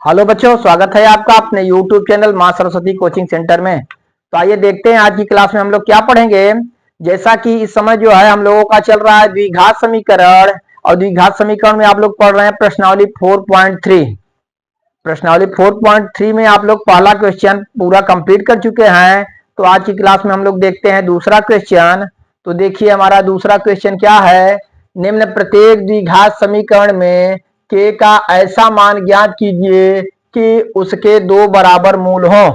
Hello बच्चों, स्वागत है आपका अपने YouTube चैनल मां सरस्वती कोचिंग सेंटर में। तो आइए देखते हैं आज की क्लास में हम लोग क्या पढ़ेंगे। जैसा कि इस समय जो है हम लोगों का चल रहा है द्विघात समीकरण, और द्विघात समीकरण में आप लोग पढ़ रहे हैं प्रश्नावली 4.3। प्रश्नावली 4.3 में आप लोग पहला क्वेश्चन पूरा कंप्लीट कर चुके हैं। तो आज की क्लास में हम लोग देखते हैं दूसरा क्वेश्चन। तो देखिए हमारा दूसरा क्वेश्चन क्या है। निम्न प्रत्येक द्विघात समीकरण में के का ऐसा मान ज्ञात कीजिए कि उसके दो बराबर मूल हो।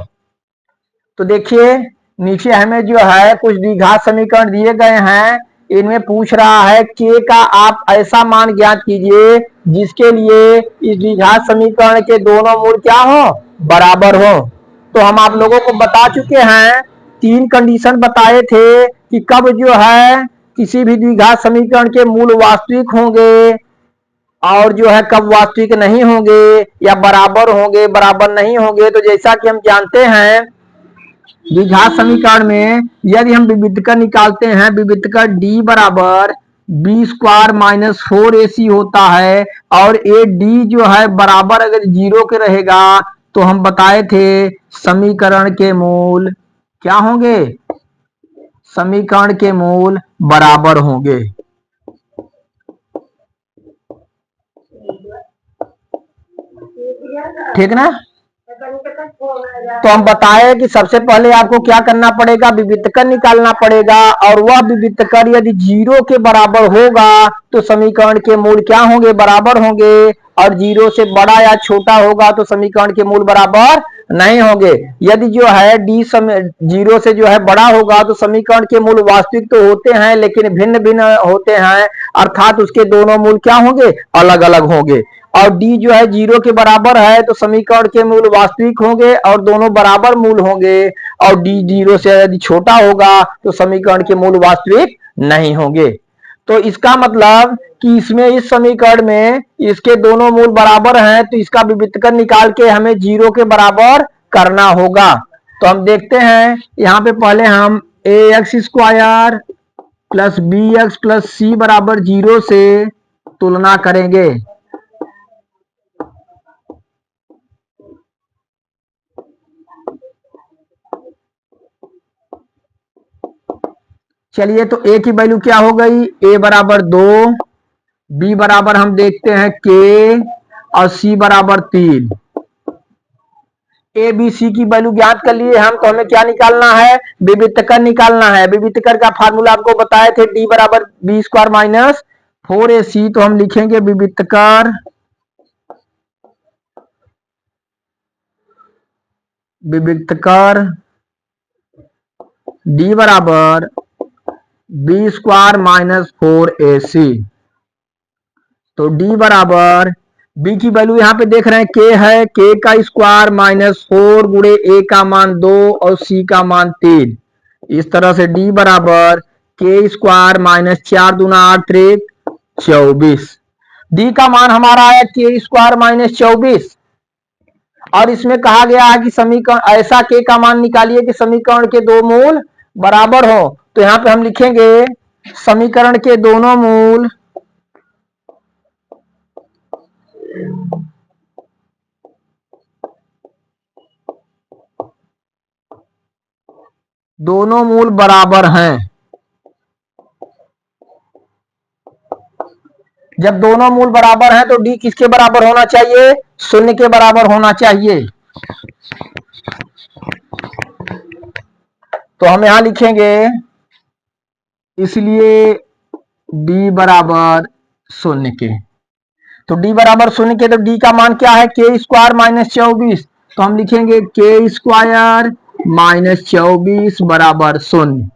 तो देखिए नीचे हमें जो है कुछ द्विघात समीकरण दिए गए हैं। इनमें पूछ रहा है के का आप ऐसा मान ज्ञात कीजिए जिसके लिए इस द्विघात समीकरण के दोनों मूल क्या हो, बराबर हो। तो हम आप लोगों को बता चुके हैं, तीन कंडीशन बताए थे कि कब जो है किसी भी द्विघात समीकरण के मूल वास्तविक होंगे और जो है कब वास्तविक नहीं होंगे, या बराबर होंगे बराबर नहीं होंगे। तो जैसा कि हम जानते हैं द्विघात समीकरण में यदि हम विविधकर निकालते हैं, विविधकर d बराबर बी स्क्वायर माइनस 4ac होता है, और ए डी जो है बराबर अगर जीरो के रहेगा तो हम बताए थे समीकरण के मूल क्या होंगे, समीकरण के मूल बराबर होंगे। ठीक ना। तो हम बताए कि सबसे पहले आपको क्या करना पड़ेगा, विविधकर निकालना पड़ेगा, और वह विविधकर यदि जीरो के बराबर होगा तो समीकरण के मूल क्या होंगे, बराबर होंगे, और जीरो से बड़ा या छोटा होगा तो समीकरण के मूल बराबर नहीं होंगे। यदि जो है डी जीरो से जो है बड़ा होगा तो समीकरण के मूल वास्तविक तो होते हैं लेकिन भिन्न भिन्न होते हैं, अर्थात उसके दोनों मूल क्या होंगे, अलग अलग होंगे। और d जो है जीरो के बराबर है तो समीकरण के मूल वास्तविक होंगे और दोनों बराबर मूल होंगे, और d जीरो से यदि छोटा होगा तो समीकरण के मूल वास्तविक नहीं होंगे। तो इसका मतलब कि इसमें इस समीकरण में इसके दोनों मूल बराबर हैं, तो इसका विविधकर निकाल के हमें जीरो के बराबर करना होगा। तो हम देखते हैं यहाँ पे पहले हम A x square plus B x plus C बराबर जीरो से तुलना करेंगे। चलिए तो ए की वैल्यू क्या हो गई, ए बराबर 2, बी बराबर हम देखते हैं के, और सी बराबर 3। ए बी सी की वैल्यू ज्ञात कर लिए हम, तो हमें क्या निकालना है, विविधकर निकालना है। विविधकर का फार्मूला आपको बताए थे डी बराबर बी स्क्वायर माइनस 4ac। तो हम लिखेंगे विविधकर डी बराबर बी स्क्वायर माइनस 4ac। तो d बराबर b की वैल्यू यहाँ पे देख रहे हैं के है, के का स्क्वायर माइनस 4 गुणे a का मान 2 और c का मान 3। इस तरह से d बराबर के स्क्वायर माइनस 4 दूना 8 त्रिक 24। d का मान हमारा आया के स्क्वायर माइनस 24, और इसमें कहा गया है कि समीकरण ऐसा के का मान निकालिए कि समीकरण के दो मूल बराबर हो। तो यहाँ पे हम लिखेंगे समीकरण के दोनों मूल बराबर हैं। जब दोनों मूल बराबर हैं तो d किसके बराबर होना चाहिए, शून्य के बराबर होना चाहिए। तो हम यहां लिखेंगे इसलिए d बराबर शून्य के। तो d बराबर शून्य के, तो d का मान क्या है, के स्क्वायर माइनस 24। तो हम लिखेंगे के स्क्वायर माइनस 24 बराबर शून्य।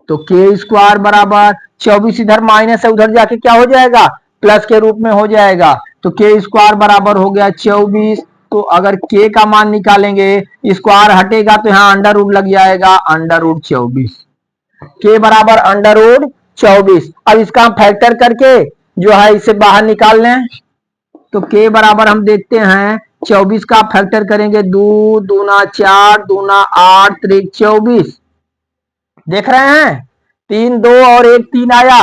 तो के स्क्वायर बराबर 24 इधर माइनस है, उधर जाके क्या हो जाएगा, प्लस के रूप में हो जाएगा। तो के स्क्वायर बराबर हो गया 24। तो अगर के का मान निकालेंगे, स्क्वायर हटेगा तो यहाँ अंडर रूट लग जाएगा, अंडर रूट 24। के बराबर अंडर रूट 24। अब इसका हम फैक्टर करके जो है इसे बाहर निकाल लें। तो के बराबर हम देखते हैं 24 का फैक्टर करेंगे, 2 दूना 4 दूना 8 त्रिक 24। देख रहे हैं 3 2 और 1 3 आया।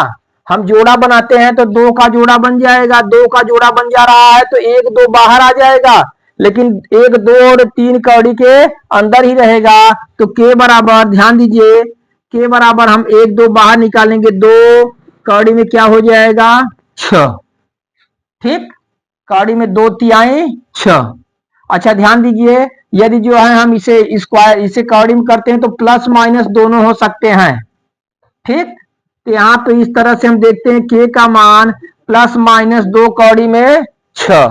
हम जोड़ा बनाते हैं तो 2 का जोड़ा बन जाएगा, 2 का जोड़ा बन जा रहा है तो 1 2 बाहर आ जाएगा। लेकिन 1, 2 और 3 कौड़ी के अंदर ही रहेगा। तो के बराबर, ध्यान दीजिए, के बराबर हम 1, 2 बाहर निकालेंगे, 2 कौड़ी में क्या हो जाएगा 6। ठीक, कौड़ी में 2 तिहाई 6। अच्छा ध्यान दीजिए, यदि जो है हम इसे स्क्वायर, इसे कौड़ी में करते हैं तो प्लस माइनस दोनों हो सकते हैं। ठीक, तो यहाँ पे इस तरह से हम देखते हैं के का मान प्लस माइनस 2 कौड़ी में 6।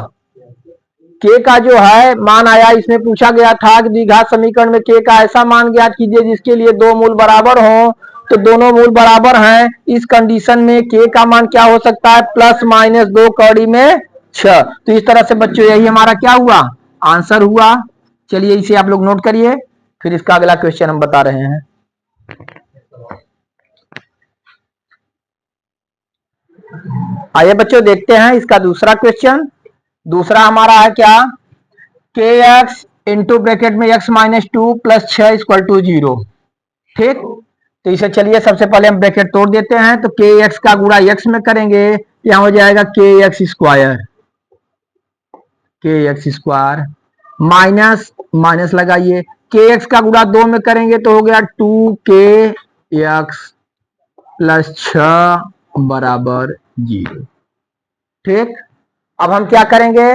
के का जो है मान आया, इसमें पूछा गया था कि द्विघात समीकरण में के का ऐसा मान ज्ञात कीजिए जिसके लिए दो मूल बराबर हो। तो दोनों मूल बराबर हैं, इस कंडीशन में के का मान क्या हो सकता है, प्लस माइनस 2 कौड़ी में 6। तो इस तरह से बच्चों यही हमारा क्या हुआ, आंसर हुआ। चलिए इसे आप लोग नोट करिए, फिर इसका अगला क्वेश्चन हम बता रहे हैं। आइए बच्चों देखते हैं इसका दूसरा क्वेश्चन। दूसरा हमारा है क्या, के एक्स इंटू ब्रैकेट में x minus 2 plus 6 equal to 0। ठीक, तो इसे चलिए सबसे पहले हम ब्रैकेट तोड़ देते हैं। तो के एक्स का गुणा एक्स में करेंगे, यहां हो जाएगा के एक्स स्क्वायर, के एक्स स्क्वायर माइनस माइनस लगाइए, के एक्स का गुणा 2 में करेंगे तो हो गया 2 के एक्स प्लस 6 बराबर 0। ठीक, अब हम क्या करेंगे,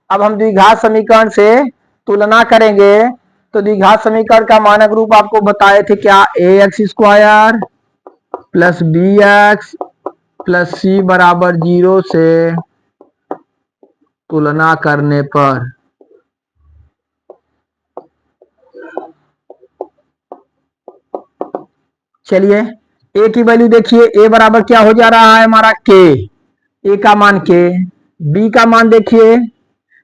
अब हम द्विघात समीकरण से तुलना करेंगे। तो द्विघात समीकरण का मानक रूप आपको बताए थे क्या, A x square plus B x plus C बराबर 0 से तुलना करने पर चलिए ए की वैल्यू देखिए, ए बराबर क्या हो जा रहा है हमारा के, ए का मान के, बी का मान देखिए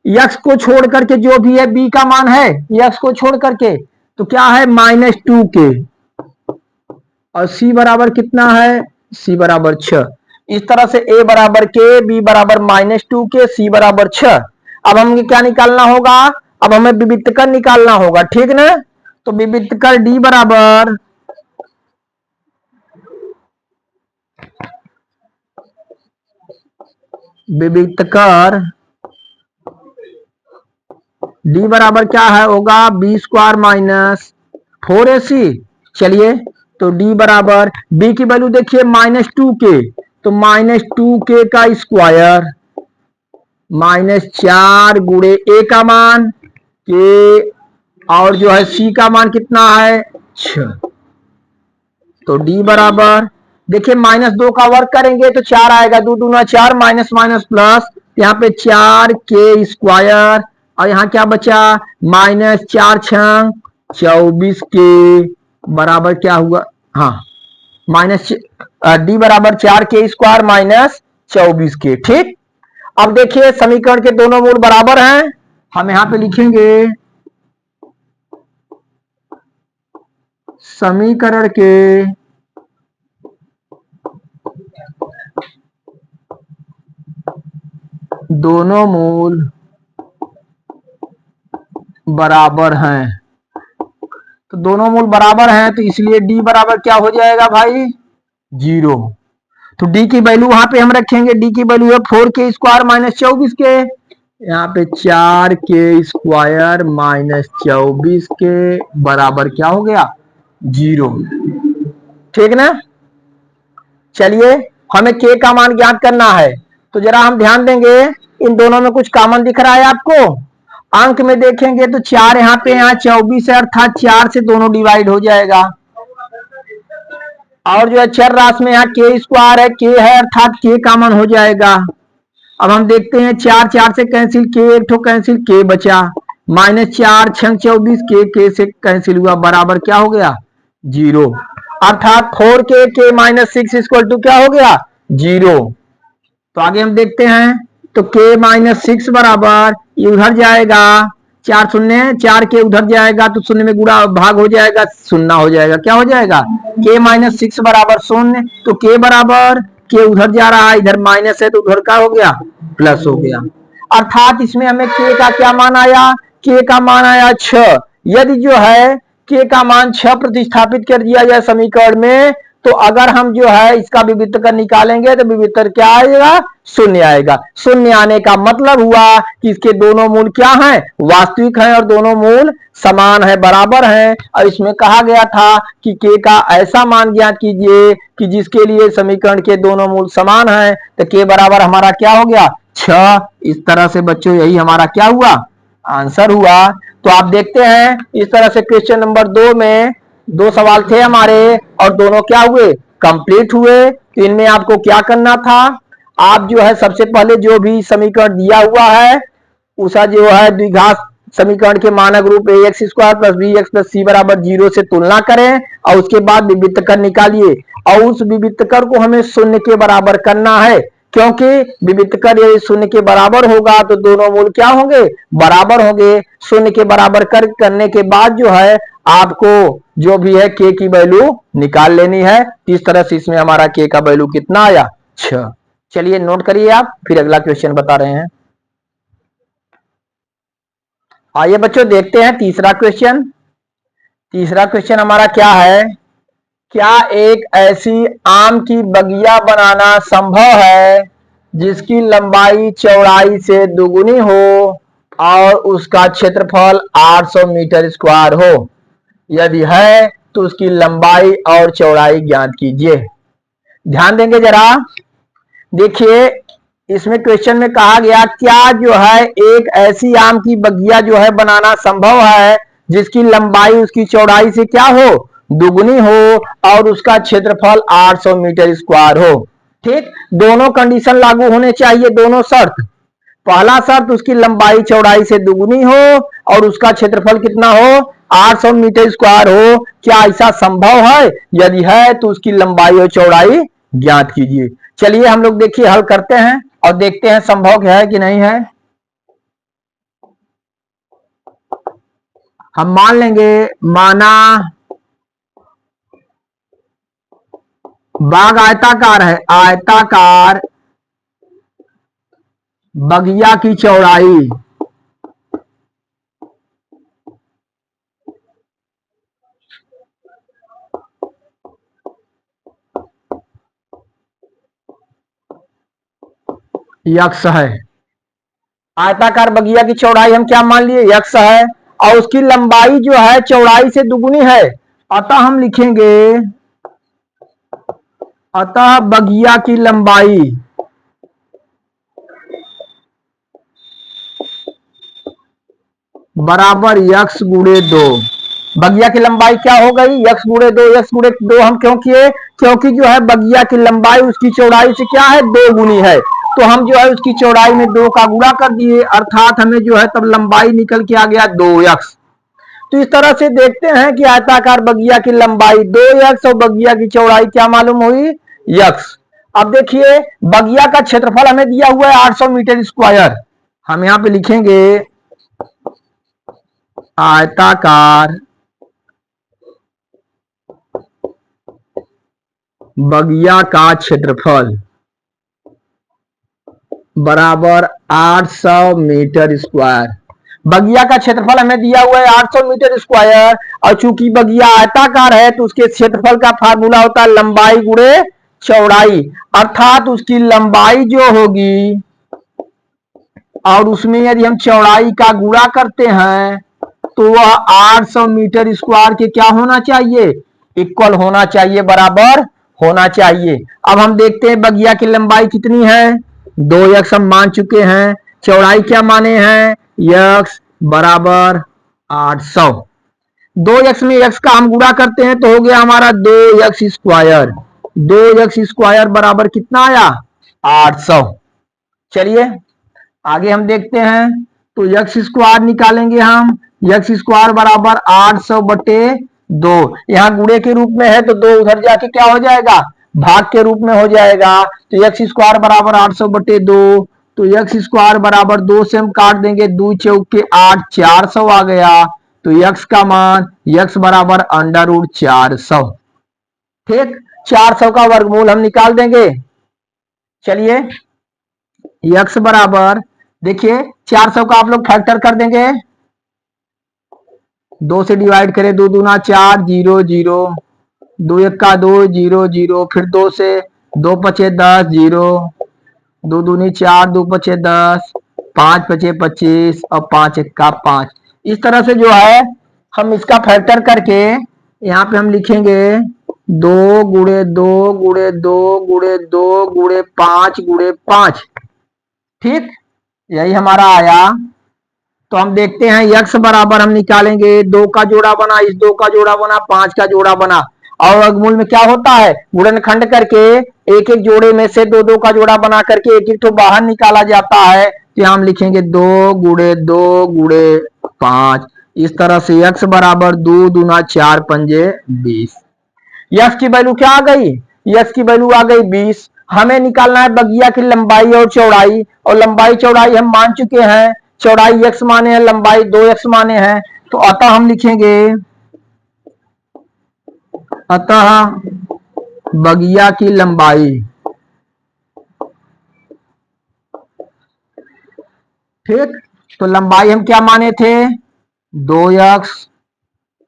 यक्स को छोड़ करके जो भी है बी का मान है, यक्स को छोड़ करके तो क्या है -2 के, और सी बराबर कितना है, सी बराबर 6। इस तरह से ए बराबर के, बी बराबर -2 के, सी बराबर 6। अब हमें क्या निकालना होगा, अब हमें विविधकर निकालना होगा। ठीक ना, तो विविधकर डी बराबर विविधकर डी बराबर क्या है होगा, बी स्क्वायर माइनस 4ac। चलिए तो डी बराबर, बी की वैल्यू देखिए -2 के, तो -2 के का स्क्वायर -4 गुणे ए का मान के, और जो है सी का मान कितना है 6। तो डी बराबर देखिए -2 का वर्ग करेंगे तो 4 आएगा, 2 दूना 4 माइनस माइनस प्लस, यहाँ पे 4 के स्क्वायर, और यहाँ क्या बचा -4 छंग 24 के बराबर क्या हुआ, हाँ माइनस डी बराबर 4 के स्क्वायर माइनस 24 के। ठीक, अब देखिए समीकरण के दोनों मूल बराबर हैं, हम यहाँ पे लिखेंगे समीकरण के दोनों मूल बराबर हैं। तो दोनों मूल बराबर हैं तो इसलिए डी बराबर क्या हो जाएगा भाई 0। तो डी की वैल्यू वहां पे हम रखेंगे, डी की वैल्यू है 4 के स्क्वायर माइनस 24 के, यहाँ पे 4 के स्क्वायर माइनस 24 के बराबर क्या हो गया 0। ठीक ना, चलिए हमें के का मान ज्ञात करना है, तो जरा हम ध्यान देंगे, इन दोनों में कुछ कॉमन दिख रहा है आपको, अंक में देखेंगे तो 4 यहाँ पे, यहाँ 24 है, अर्थात 4 से दोनों डिवाइड हो जाएगा। और जो है चर राशि में यहाँ के स्क्वायर है, के है, अर्थात के कॉमन हो जाएगा। अब हम देखते हैं 4 4 से कैंसिल, के एक ठो कैंसिल, के बचा, -4 छंग 24, के से कैंसिल हुआ, बराबर क्या हो गया 0, अर्थात 4 के -6 इक्वल टू क्या हो गया 0। तो आगे हम देखते हैं, तो के -6 बराबर ये उधर जाएगा, 4 शून्य 4 के उधर जाएगा तो शून्य में गुणा भाग हो जाएगा, शून्य हो जाएगा, क्या हो जाएगा के -6 बराबर 0। तो के बराबर, के उधर जा रहा है, इधर माइनस है तो उधर का हो गया प्लस हो गया, अर्थात इसमें हमें के का क्या मान आया, के का मान आया 6। यदि जो है के का मान 6 प्रतिस्थापित कर दिया जाए समीकरण में तो अगर हम जो है इसका विविधकर निकालेंगे तो विविधकर क्या आएगा, शून्य आएगा। शून्य आने का मतलब हुआ कि इसके दोनों मूल क्या हैं, वास्तविक हैं और दोनों मूल समान है, बराबर हैं। और इसमें कहा गया था कि के का ऐसा मान ज्ञात कीजिए कि जिसके लिए समीकरण के दोनों मूल समान हैं। तो के बराबर हमारा क्या हो गया, 6। इस तरह से बच्चों यही हमारा क्या हुआ, आंसर हुआ। तो आप देखते हैं इस तरह से क्वेश्चन नंबर 2 में 2 सवाल थे हमारे और दोनों क्या हुए, कंप्लीट हुए। तो इनमें आपको क्या करना था, आप जो है सबसे पहले जो भी समीकरण दिया हुआ है उसका जो है द्विघात समीकरण के मानक रूप ax square plus B x plus C बराबर 0 से तुलना करें और उसके बाद विविधकर निकालिए और उस विविधकर को हमें शून्य के बराबर करना है, क्योंकि विविधकर यदि शून्य के बराबर होगा तो दोनों मूल क्या होंगे, बराबर होंगे। शून्य के बराबर करने के बाद जो है आपको जो भी है के की वैल्यू निकाल लेनी है। इस तरह से इसमें हमारा के का वैल्यू कितना आया, 6। चलिए नोट करिए आप, फिर अगला क्वेश्चन बता रहे हैं। आइए बच्चों देखते हैं तीसरा क्वेश्चन। तीसरा क्वेश्चन हमारा क्या है, क्या एक ऐसी आम की बगिया बनाना संभव है जिसकी लंबाई चौड़ाई से दुगुनी हो और उसका क्षेत्रफल 800 मीटर स्क्वायर हो? यदि है तो उसकी लंबाई और चौड़ाई ज्ञात कीजिए। ध्यान देंगे जरा, देखिए इसमें क्वेश्चन में कहा गया क्या जो है एक ऐसी आम की बगिया जो है बनाना संभव है जिसकी लंबाई उसकी चौड़ाई से क्या हो, दुगुनी हो और उसका क्षेत्रफल 800 मीटर स्क्वायर हो। ठीक, दोनों कंडीशन लागू होने चाहिए, दोनों शर्त। पहला शर्त उसकी लंबाई चौड़ाई से दुगुनी हो और उसका क्षेत्रफल कितना हो, 800 मीटर स्क्वायर हो। क्या ऐसा संभव है? यदि है तो उसकी लंबाई और चौड़ाई ज्ञात कीजिए। चलिए हम लोग देखिए हल करते हैं और देखते हैं संभव है कि नहीं है। हम मान लेंगे, माना बाग आयताकार है, आयताकार बगिया की चौड़ाई यक्स है। आयताकार बगिया की चौड़ाई हम क्या मान लिए, यक्स है और उसकी लंबाई जो है चौड़ाई से दुगुनी है। अतः हम लिखेंगे, अतः बगिया की लंबाई बराबर यक्स गुणे 2। बगिया की लंबाई क्या हो गई, यक्स गुणे 2। यक्स गुणे 2 हम क्यों किए, क्योंकि जो है बगिया की लंबाई उसकी चौड़ाई से क्या है, 2 गुनी है। तो हम जो है उसकी चौड़ाई में 2 का गुणा कर दिए, अर्थात हमें जो है तब लंबाई निकल के आ गया 2 यक्स। तो इस तरह से देखते हैं कि आयताकार बगिया की लंबाई 2 यक्स और बगिया की चौड़ाई क्या मालूम हुई, यक्स। अब देखिए बगिया का क्षेत्रफल हमें दिया हुआ है 800 मीटर स्क्वायर। हम यहां पे लिखेंगे आयताकार बगिया का क्षेत्रफल बराबर 800 मीटर स्क्वायर। बगिया का क्षेत्रफल हमें दिया हुआ है 800 मीटर स्क्वायर और चूंकि बगिया आयताकार है तो उसके क्षेत्रफल का फार्मूला होता है लंबाई गुणे चौड़ाई, अर्थात उसकी लंबाई जो होगी और उसमें यदि हम चौड़ाई का गुणा करते हैं तो वह 800 मीटर स्क्वायर के क्या होना चाहिए, इक्वल होना चाहिए, बराबर होना चाहिए। अब हम देखते हैं बगिया की लंबाई कितनी है, 2 यक्स हम मान चुके हैं। चौड़ाई क्या माने हैं, यक्स बराबर 800। 2 यक्स में यक्स का हम गुणा करते हैं तो हो गया हमारा 2 यक्स स्क्वायर। 2 यक्स स्क्वायर बराबर कितना आया, 800। चलिए आगे हम देखते हैं, तो यक्स स्क्वायर निकालेंगे हम। यक्स स्क्वायर बराबर 800 बटे 2। यहाँ गुणे के रूप में है तो 2 उधर जाके क्या हो जाएगा, भाग के रूप में हो जाएगा। तो यक्स स्क्वायर बराबर 800 बटे 2। तो यक्स स्क्वायर बराबर 2 से हम काट देंगे, 2 चौक के 8, 400 आ गया। तो यक्स का मान, यक्स बराबर अंडर रूट 400। ठीक, 400 का वर्गमूल हम निकाल देंगे। चलिए यक्स बराबर, देखिए 400 का आप लोग फैक्टर कर देंगे, 2 से डिवाइड करें, 2 दूना 4, 0 0 2 1 का 2 0 0, फिर 2 से 2 पचे 10 0, 2 दूनी 4, 2 पचे 10, 5 पचे 25 और 5 1 का 5। इस तरह से जो है हम इसका फैक्टर करके यहाँ पे हम लिखेंगे 2 गुणे 2 गुणे 2 गुणे 2 गुणे 5 गुणे 5। ठीक, यही हमारा आया। तो हम देखते हैं यक्स बराबर हम निकालेंगे 2 का जोड़ा बना, इस 2 का जोड़ा बना, 5 का जोड़ा बना, और वर्गमूल में क्या होता है गुणनखंड करके एक एक जोड़े में से 2 2 का जोड़ा बना करके एक एक तो बाहर निकाला जाता है। तो हम लिखेंगे 2 गुणे 2 गुणे 5। इस तरह से यक्स बराबर 2 दूना 4 पंजे 20। यक्स की वैल्यू क्या आ गई, यक्स की वैल्यू आ गई 20। हमें निकालना है बगिया की लंबाई और चौड़ाई, और लंबाई चौड़ाई हम मान चुके हैं। चौड़ाई x माने हैं, लंबाई 2x माने हैं। तो अतः हम लिखेंगे अतः बगिया की लंबाई, ठीक। तो लंबाई हम क्या माने थे 2x,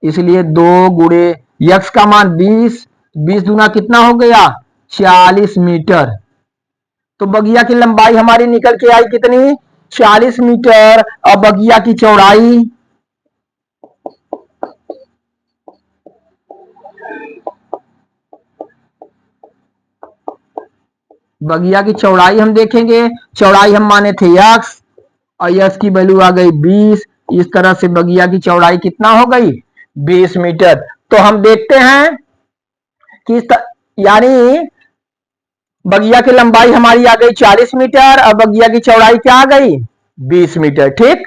इसलिए 2 गुणे x का मान 20, 20 दूना कितना हो गया 40 मीटर। तो बगिया की लंबाई हमारी निकल के आई कितनी 40 मीटर। और बगिया की चौड़ाई, बगिया की चौड़ाई हम देखेंगे, चौड़ाई हम माने थे x और x की वैल्यू आ गई 20। इस तरह से बगिया की चौड़ाई कितना हो गई 20 मीटर। तो हम देखते हैं कि यानी बगिया की लंबाई हमारी आ गई 40 मीटर और बगिया की चौड़ाई क्या आ गई 20 मीटर। ठीक,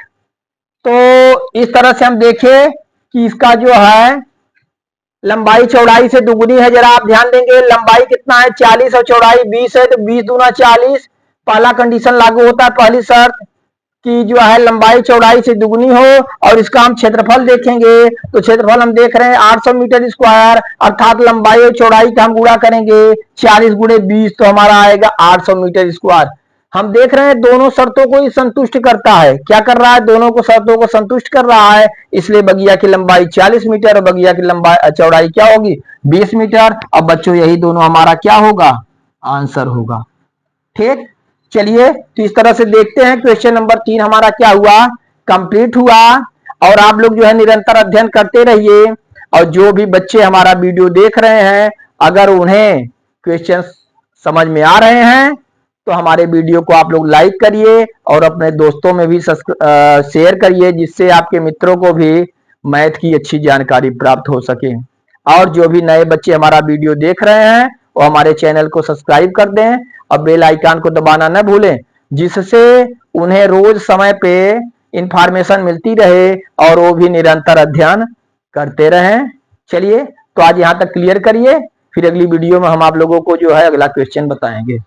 तो इस तरह से हम देखें कि इसका जो है लंबाई चौड़ाई से दुगुनी है। जरा आप ध्यान देंगे लंबाई कितना है 40 और चौड़ाई 20 है, तो 20 दूना 40। पहला कंडीशन लागू होता है, पहली शर्त कि जो है लंबाई चौड़ाई से दुगुनी हो। और इसका हम क्षेत्रफल देखेंगे, तो क्षेत्रफल हम देख रहे हैं 800 मीटर स्क्वायर, अर्थात लंबाई और चौड़ाई का हम गुणा करेंगे 40 गुणे 20, तो हमारा आएगा 800 मीटर स्क्वायर। हम देख रहे हैं दोनों शर्तों को ही संतुष्ट करता है। क्या कर रहा है दोनों को शर्तों को संतुष्ट कर रहा है, इसलिए बगिया की लंबाई 40 मीटर और बगिया की लंबाई चौड़ाई क्या होगी 20 मीटर। अब बच्चों यही दोनों हमारा क्या होगा आंसर होगा। ठीक, चलिए तो इस तरह से देखते हैं क्वेश्चन नंबर 3 हमारा क्या हुआ कंप्लीट हुआ। और आप लोग जो है निरंतर अध्ययन करते रहिए। और जो भी बच्चे हमारा वीडियो देख रहे हैं अगर उन्हें क्वेश्चन समझ में आ रहे हैं तो हमारे वीडियो को आप लोग लाइक करिए और अपने दोस्तों में भी शेयर करिए, जिससे आपके मित्रों को भी मैथ की अच्छी जानकारी प्राप्त हो सके। और जो भी नए बच्चे हमारा वीडियो देख रहे हैं वो हमारे चैनल को सब्सक्राइब कर दें और बेल आइकन को दबाना न भूलें, जिससे उन्हें रोज समय पे इंफॉर्मेशन मिलती रहे और वो भी निरंतर अध्ययन करते रहें। चलिए तो आज यहाँ तक क्लियर करिए, फिर अगली वीडियो में हम आप लोगों को जो है अगला क्वेश्चन बताएंगे।